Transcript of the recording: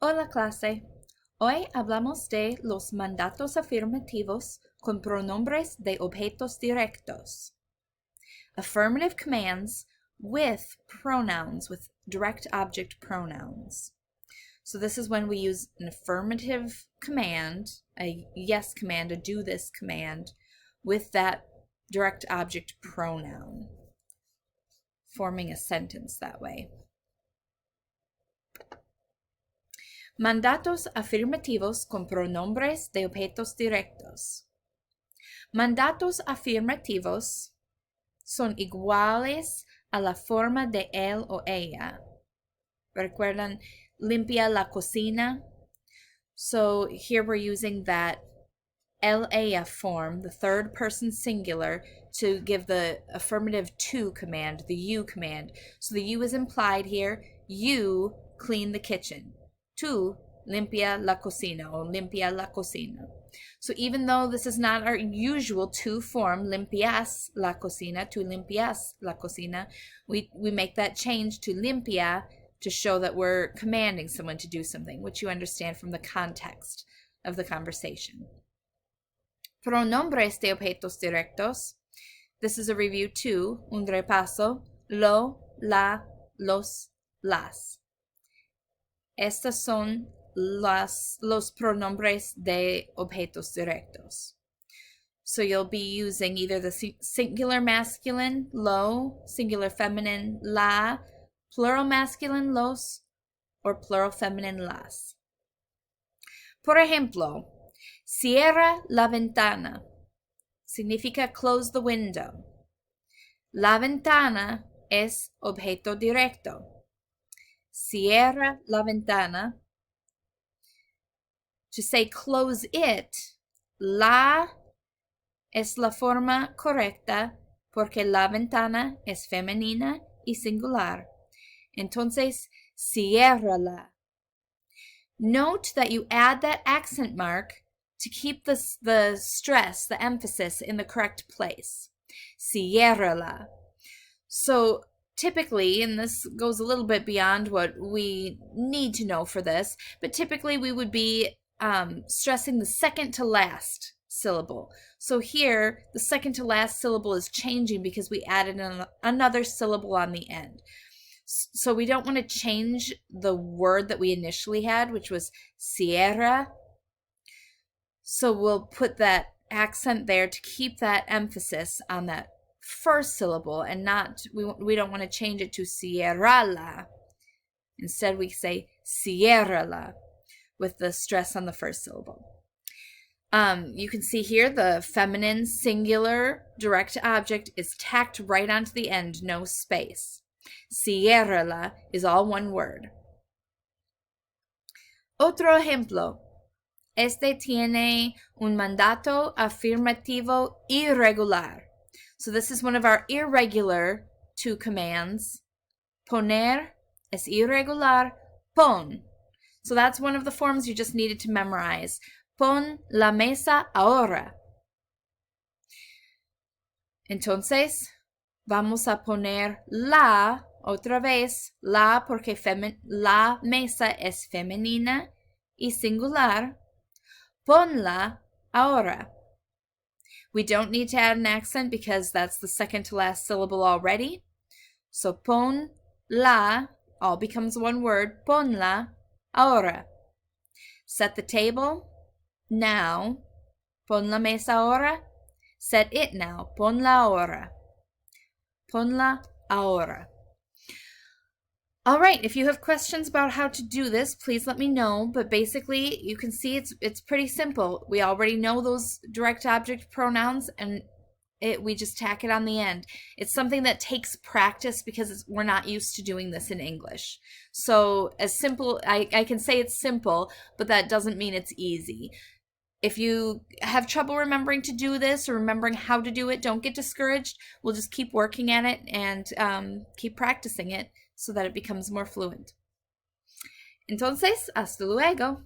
Hola clase. Hoy hablamos de los mandatos afirmativos con pronombres de objetos directos. Affirmative commands with pronouns, with direct object pronouns. So this is when we use an affirmative command, a yes command, a do this command, with that direct object pronoun, forming a sentence that way. Mandatos afirmativos con pronombres de objetos directos. Mandatos afirmativos son iguales a la forma de él o ella. ¿Recuerdan? Limpia la cocina. So here we're using that él, ella form, the third person singular, to give the affirmative to command, the you command. So the you is implied here. You clean the kitchen. Tú limpia la cocina or limpia la cocina. So even though this is not our usual to form, limpias la cocina, tú limpias la cocina, we make that change to limpia to show that we're commanding someone to do something, which you understand from the context of the conversation. Pronombres de objetos directos. This is a review too, un repaso. Lo, la, los, las. Estas son los pronombres de objetos directos. So you'll be using either the singular masculine, lo, singular feminine, la, plural masculine, los, or plural feminine, las. Por ejemplo, cierra la ventana. Significa close the window. La ventana es objeto directo. Cierra la ventana. To say close it, la es la forma correcta porque la ventana es femenina y singular. Entonces, ciérrala. Note that you add that accent mark to keep the stress, the emphasis in the correct place. Ciérrala. So, typically, and this goes a little bit beyond what we need to know for this, but typically we would be stressing the second to last syllable. So here, the second to last syllable is changing because we added another syllable on the end. So we don't want to change the word that we initially had, which was cierra. So we'll put that accent there to keep that emphasis on that first syllable and not, we don't want to change it to ciérrala. Instead we say ciérrala with the stress on the first syllable. You can see here the feminine singular direct object is tacked right onto the end, no space. Ciérrala is all one word. Otro ejemplo. Este tiene un mandato afirmativo irregular. So this is one of our irregular two commands. Poner es irregular. Pon. So that's one of the forms you just needed to memorize. Pon la mesa ahora. Entonces, vamos a poner la otra vez. La porque la mesa es femenina y singular. Ponla ahora. We don't need to add an accent because that's the second to last syllable already. So pon la all becomes one word. Ponla ahora. Set the table now. Pon la mesa ahora. Set it now. Ponla ahora. Ponla ahora. All right, if you have questions about how to do this, please let me know. But basically, you can see it's pretty simple. We already know those direct object pronouns, and we just tack it on the end. It's something that takes practice because we're not used to doing this in English. So as simple, I can say it's simple, but that doesn't mean it's easy. If you have trouble remembering to do this or remembering how to do it, don't get discouraged. We'll just keep working at it and keep practicing it so that it becomes more fluent. Entonces, hasta luego.